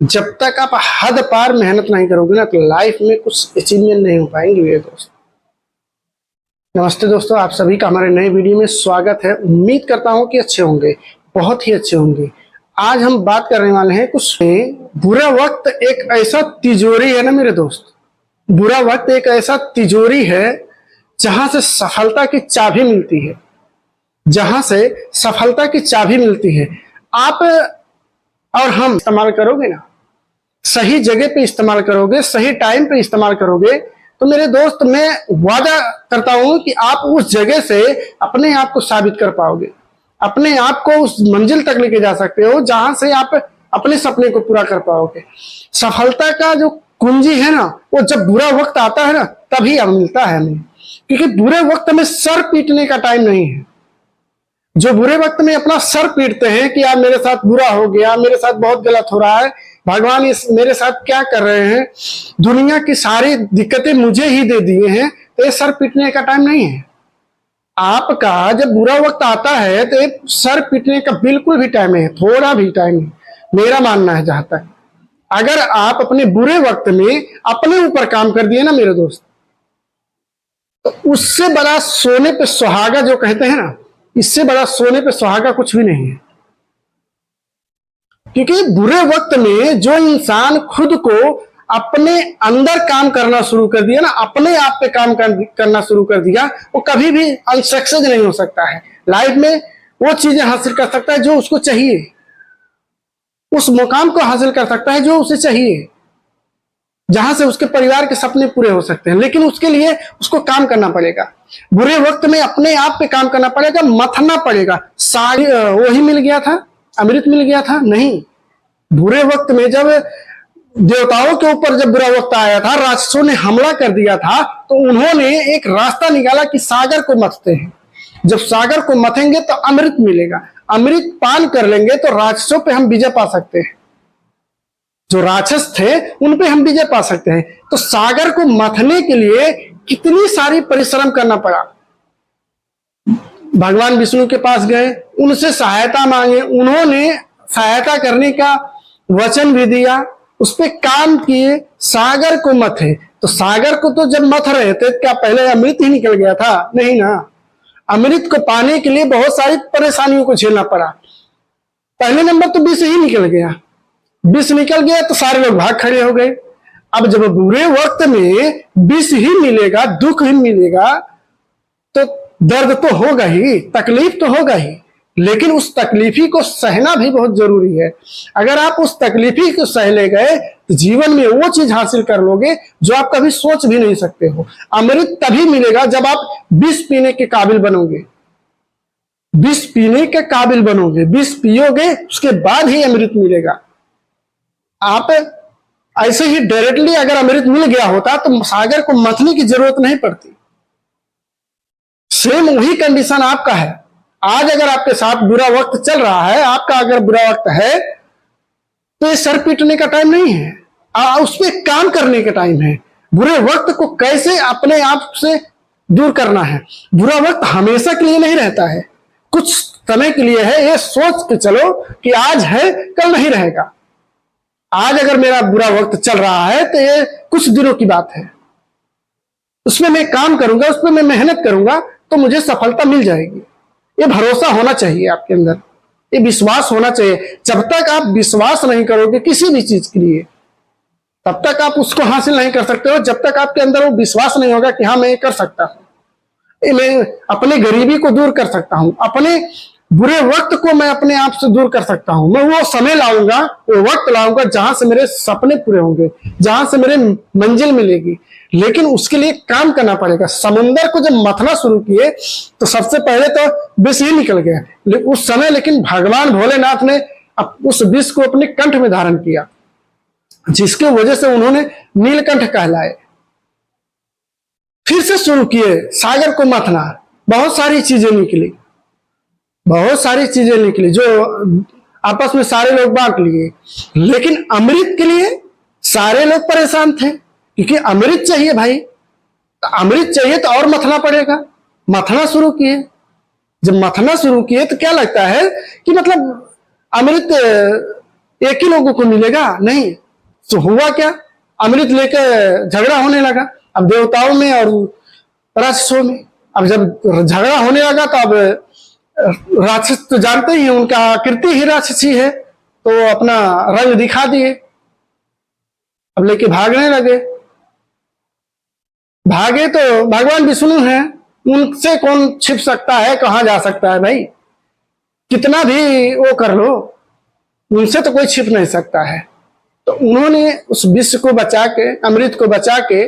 जब तक आप हद पार मेहनत नहीं करोगे ना तो लाइफ में कुछ अचीवमेंट नहीं हो पाएंगे मेरे दोस्त। नमस्ते दोस्तों, आप सभी का हमारे नए वीडियो में स्वागत है। उम्मीद करता हूं कि अच्छे होंगे, बहुत ही अच्छे होंगे। आज हम बात करने वाले हैं कुछ बुरा वक्त एक ऐसा तिजोरी है ना मेरे दोस्त। बुरा वक्त एक ऐसा तिजोरी है जहां से सफलता की चाबी मिलती है, जहां से सफलता की चाबी मिलती है। आप और हम इस्तेमाल करोगे ना, सही जगह पे इस्तेमाल करोगे, सही टाइम पे इस्तेमाल करोगे तो मेरे दोस्त मैं वादा करता हूं कि आप उस जगह से अपने आप को साबित कर पाओगे, अपने आप को उस मंजिल तक लेके जा सकते हो जहां से आप अपने सपने को पूरा कर पाओगे। सफलता का जो कुंजी है ना, वो जब बुरा वक्त आता है ना तभी अब मिलता है हमें, क्योंकि बुरे वक्त में सर पीटने का टाइम नहीं है। जो बुरे वक्त में अपना सर पीटते हैं कि यार मेरे साथ बुरा हो गया, मेरे साथ बहुत गलत हो रहा है, भगवान इस मेरे साथ क्या कर रहे हैं, दुनिया की सारी दिक्कतें मुझे ही दे दिए हैं, तो ये सर पीटने का टाइम नहीं है। आपका जब बुरा वक्त आता है तो ये सर पीटने का बिल्कुल भी टाइम नहीं है, थोड़ा भी टाइम नहीं। मेरा मानना है, जहां तक अगर आप अपने बुरे वक्त में अपने ऊपर काम कर दिए ना मेरे दोस्त, तो उससे बड़ा सोने पे सुहागा जो कहते हैं ना, इससे बड़ा सोने पे सुहागा कुछ भी नहीं है। क्योंकि बुरे वक्त में जो इंसान खुद को अपने अंदर काम करना शुरू कर दिया ना, अपने आप पे काम करना शुरू कर दिया, वो कभी भी अनसक्सेस नहीं हो सकता है लाइफ में। वो चीजें हासिल कर सकता है जो उसको चाहिए, उस मुकाम को हासिल कर सकता है जो उसे चाहिए, जहां से उसके परिवार के सपने पूरे हो सकते हैं। लेकिन उसके लिए उसको काम करना पड़ेगा। बुरे वक्त में अपने आप पे काम करना पड़ेगा, मथना पड़ेगा। वही मिल गया था, अमृत मिल गया था? नहीं। बुरे वक्त में जब देवताओं के ऊपर जब बुरा वक्त आया था, राक्षसों ने हमला कर दिया था, तो उन्होंने एक रास्ता निकाला कि सागर को मथते हैं। जब सागर को मथेंगे तो अमृत मिलेगा, अमृत पान कर लेंगे तो राक्षसों पे हम विजय पा सकते हैं, जो राक्षस थे उन पे हम विजय पा सकते हैं। तो सागर को मथने के लिए कितनी सारी परिश्रम करना पड़ा। भगवान विष्णु के पास गए, उनसे सहायता मांगे, उन्होंने सहायता करने का वचन भी दिया, उस पर काम किए, सागर को मथे। तो सागर को तो जब मथ रहे थे, क्या पहले अमृत ही निकल गया था? नहीं ना। अमृत को पाने के लिए बहुत सारी परेशानियों को झेलना पड़ा। पहले नंबर तो विष ही निकल गया, विष निकल गया तो सारे लोग भाग खड़े हो गए। अब जब बुरे वक्त में विष ही मिलेगा, दुख ही मिलेगा, तो दर्द तो होगा ही, तकलीफ तो होगा ही, लेकिन उस तकलीफी को सहना भी बहुत जरूरी है। अगर आप उस तकलीफी को सह ले गए तो जीवन में वो चीज हासिल कर लोगे जो आप कभी सोच भी नहीं सकते हो। अमृत तभी मिलेगा जब आप विष पीने के काबिल बनोगे, विष पीने के काबिल बनोगे, विष पियोगे, उसके बाद ही अमृत मिलेगा। आप ऐसे ही डायरेक्टली अगर अमृत मिल गया होता तो सागर को मथने की जरूरत नहीं पड़ती। सेम वही कंडीशन आपका है। आज अगर आपके साथ बुरा वक्त चल रहा है, आपका अगर बुरा वक्त है, तो ये सर पीटने का टाइम नहीं है, उस पर काम करने का टाइम है। बुरे वक्त को कैसे अपने आप से दूर करना है। बुरा वक्त हमेशा के लिए नहीं रहता है, कुछ समय के लिए है। ये सोच के चलो कि आज है, कल नहीं रहेगा। आज अगर मेरा बुरा वक्त चल रहा है तो ये कुछ दिनों की बात है, उसमें मैं काम करूंगा, उसमें मैं मेहनत करूंगा तो मुझे सफलता मिल जाएगी। ये भरोसा होना चाहिए आपके अंदर, ये विश्वास होना चाहिए। जब तक आप विश्वास नहीं करोगे किसी भी चीज के लिए, तब तक आप उसको हासिल नहीं कर सकते हो। जब तक आपके अंदर वो विश्वास नहीं होगा कि हाँ मैं ये कर सकता हूं, मैं अपने गरीबी को दूर कर सकता हूं, अपने बुरे वक्त को मैं अपने आप से दूर कर सकता हूं, मैं वो समय लाऊंगा, वो वक्त लाऊंगा जहां से मेरे सपने पूरे होंगे, जहां से मेरे मंजिल मिलेगी। लेकिन उसके लिए काम करना पड़ेगा। समुंदर को जब मथना शुरू किए तो सबसे पहले तो विष ही निकल गया उस समय, लेकिन भगवान भोलेनाथ ने उस विष को अपने कंठ में धारण किया, जिसकी वजह से उन्होंने नीलकंठ कहलाए। फिर से शुरू किए सागर को मथना, बहुत सारी चीजें निकली, बहुत सारी चीजें निकली जो आपस में सारे लोग बांट लिए। लेकिन अमृत के लिए सारे लोग परेशान थे, क्योंकि अमृत चाहिए भाई, अमृत चाहिए तो और मथना पड़ेगा। मथना शुरू किए, जब मथना शुरू किए तो क्या लगता है कि मतलब अमृत एक ही लोगों को मिलेगा? नहीं। तो हुआ क्या, अमृत लेकर झगड़ा होने लगा, अब देवताओं में और राक्षसों में। अब जब झगड़ा होने लगा तो अब राक्षस तो जानते ही, उनका आकृति ही राक्षसी है, तो अपना रंग दिखा दिए, अब लेके भागने लगे। भागे तो भगवान विष्णु हैं, उनसे कौन छिप सकता है, कहां जा सकता है भाई, कितना भी वो कर लो, उनसे तो कोई छिप नहीं सकता है। तो उन्होंने उस विष को बचा के, अमृत को बचा के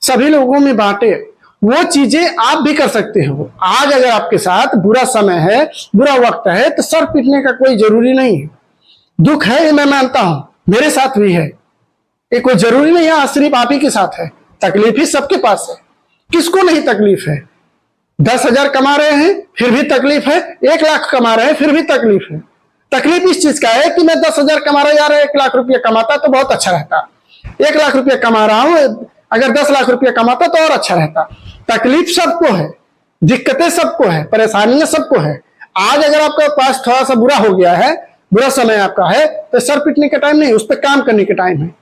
सभी लोगों में बांटे। वो चीजें आप भी कर सकते हो। आज अगर आपके साथ बुरा समय है, बुरा वक्त है, तो सर पीटने का कोई जरूरी नहीं है। दुख है, ये मैं मानता हूं, मेरे साथ भी है, ये कोई जरूरी नहीं है सिर्फ आप ही के साथ है। तकलीफ ही सबके पास है, किसको नहीं तकलीफ है। 10,000 कमा रहे हैं फिर भी तकलीफ है, 1 लाख कमा रहे हैं फिर भी तकलीफ है। तकलीफ इस चीज का है कि मैं 10,000 कमा रहा हूं, यार 1 लाख रुपया कमाता तो बहुत अच्छा रहता, 1 लाख रुपया कमा रहा हूं, अगर 10 लाख रुपया कमाता तो और अच्छा रहता। तकलीफ सबको है, दिक्कतें सबको है, परेशानियां सबको है। आज अगर आपके पास थोड़ा सा बुरा हो गया है, बुरा समय आपका है, तो सर पीटने का टाइम नहीं, उस पर काम करने का टाइम है।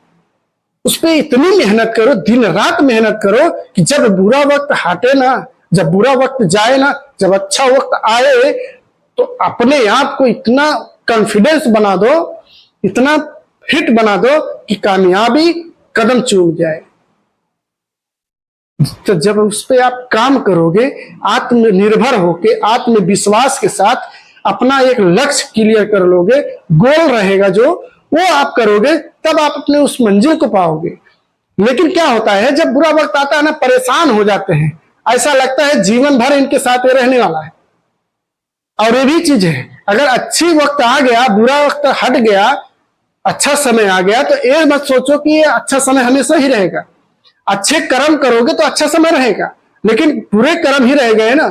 उस पर इतनी मेहनत करो, दिन रात मेहनत करो कि जब बुरा वक्त हटे ना, जब बुरा वक्त जाए ना, जब अच्छा वक्त आए, तो अपने आप को इतना कॉन्फिडेंस बना दो, इतना फिट बना दो कि कामयाबी कदम चूम जाए। तो जब उस पर आप काम करोगे, आत्मनिर्भर होके, आत्मविश्वास के साथ अपना एक लक्ष्य क्लियर कर लोगे, गोल रहेगा जो, वो आप करोगे, तब आप अपने उस मंजिल को पाओगे। लेकिन क्या होता है, जब बुरा वक्त आता है ना, परेशान हो जाते हैं, ऐसा लगता है जीवन भर इनके साथ ये रहने वाला है। और ये भी चीज है, अगर अच्छी वक्त आ गया, बुरा वक्त हट गया, अच्छा समय आ गया, तो ये मत सोचो कि ये अच्छा समय हमेशा ही रहेगा। अच्छे कर्म करोगे तो अच्छा समय रहेगा, लेकिन बुरे कर्म ही रह गए ना।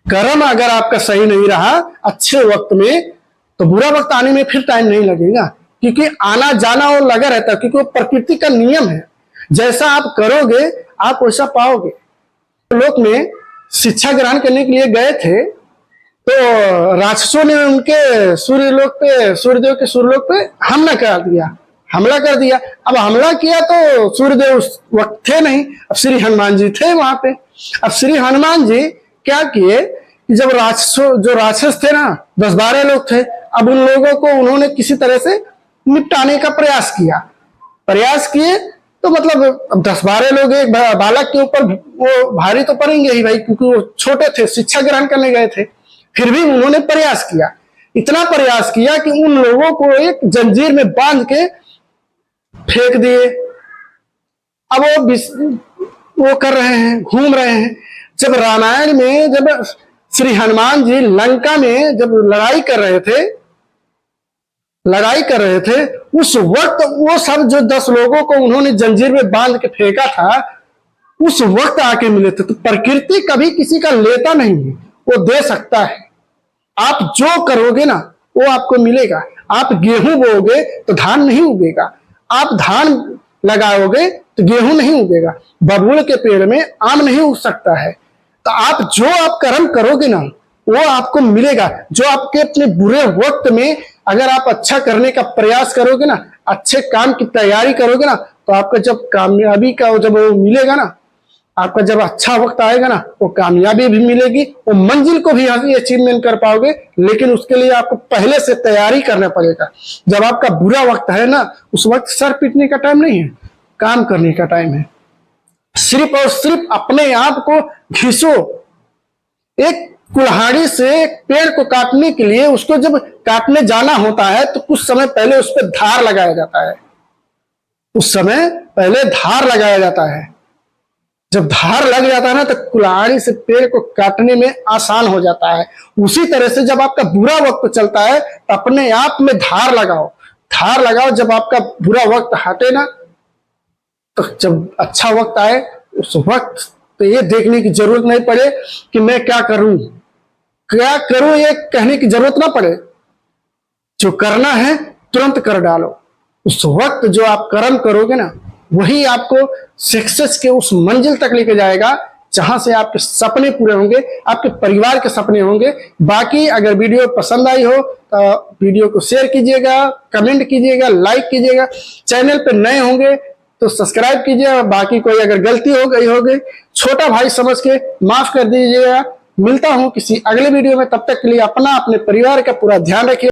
कर्म अगर आपका सही नहीं रहा अच्छे वक्त में, तो बुरा वक्त आने में फिर टाइम नहीं लगेगा, क्योंकि आना जाना वो लगा रहता है, क्योंकि वो प्रकृति का नियम है। जैसा आप करोगे आप वैसा पाओगे। लोक में शिक्षा ग्रहण करने के लिए गए थे, तो राक्षसों ने उनके सूर्यलोक पे, सूर्यदेव के सूर्यलोक पे हमला कर दिया। अब हमला किया तो सूर्यदेव उस वक्त थे नहीं, अब श्री हनुमान जी थे वहां पे। अब श्री हनुमान जी क्या किए कि जब जो राक्षस थे ना, 10-12 लोग थे, अब उन लोगों को उन्होंने किसी तरह से निपटाने का प्रयास किए। तो मतलब अब 10-12 लोग एक बालक के ऊपर वो भारी तो पड़ेंगे ही भाई, क्योंकि वो छोटे थे, शिक्षा ग्रहण करने गए थे। फिर भी उन्होंने प्रयास किया, इतना प्रयास किया कि उन लोगों को एक जंजीर में बांध के फेंक दिए। अब वो कर रहे हैं, घूम रहे हैं। जब रामायण में, जब श्री हनुमान जी लंका में जब लड़ाई कर रहे थे, उस वक्त वो सब जो 10 लोगों को उन्होंने जंजीर में बांध के फेंका था, उस वक्त आके मिले थे। तो प्रकृति कभी किसी का लेता नहीं है, वो दे सकता है। आप जो करोगे ना वो आपको मिलेगा। आप गेहूं बोओगे तो धान नहीं उगेगा, आप धान लगाओगे तो गेहूं नहीं उगेगा, बबूल के पेड़ में आम नहीं उग सकता है। तो आप जो कर्म करोगे ना वो आपको मिलेगा। जो आपके अपने बुरे वक्त में अगर आप अच्छा करने का प्रयास करोगे ना, अच्छे काम की तैयारी करोगे ना, तो आपका जब कामयाबी का जब वो मिलेगा ना, आपका जब अच्छा वक्त आएगा ना, वो कामयाबी भी मिलेगी, वो मंजिल को भी अचीवमेंट कर पाओगे। लेकिन उसके लिए आपको पहले से तैयारी करना पड़ेगा। जब आपका बुरा वक्त है ना, उस वक्त सर पीटने का टाइम नहीं है, काम करने का टाइम है। सिर्फ और सिर्फ अपने आप को घिसो। एक कुल्हाड़ी से एक पेड़ को काटने के लिए, उसको जब काटने जाना होता है तो कुछ समय पहले उस पर धार लगाया जाता है, उस समय पहले धार लगाया जाता है। जब धार लग जाता है ना, तो कुल्हाड़ी से पेड़ को काटने में आसान हो जाता है। उसी तरह से जब आपका बुरा वक्त चलता है तो अपने आप में धार लगाओ। जब आपका बुरा वक्त हटे ना, तो जब अच्छा वक्त आए, उस वक्त तो ये देखने की जरूरत नहीं पड़े कि मैं क्या करूं, ये कहने की जरूरत ना पड़े। जो करना है तुरंत कर डालो। उस वक्त जो आप कर्म करोगे ना, वही आपको सक्सेस के उस मंजिल तक लेके जाएगा जहां से आपके सपने पूरे होंगे, आपके परिवार के सपने होंगे। बाकी अगर वीडियो पसंद आई हो तो वीडियो को शेयर कीजिएगा, कमेंट कीजिएगा, लाइक कीजिएगा। चैनल पे नए होंगे तो सब्सक्राइब कीजिएगा। बाकी कोई अगर गलती हो गई होगी, छोटा भाई समझ के माफ कर दीजिएगा। मिलता हूं किसी अगले वीडियो में, तब तक के लिए अपना अपने परिवार का पूरा ध्यान रखिए।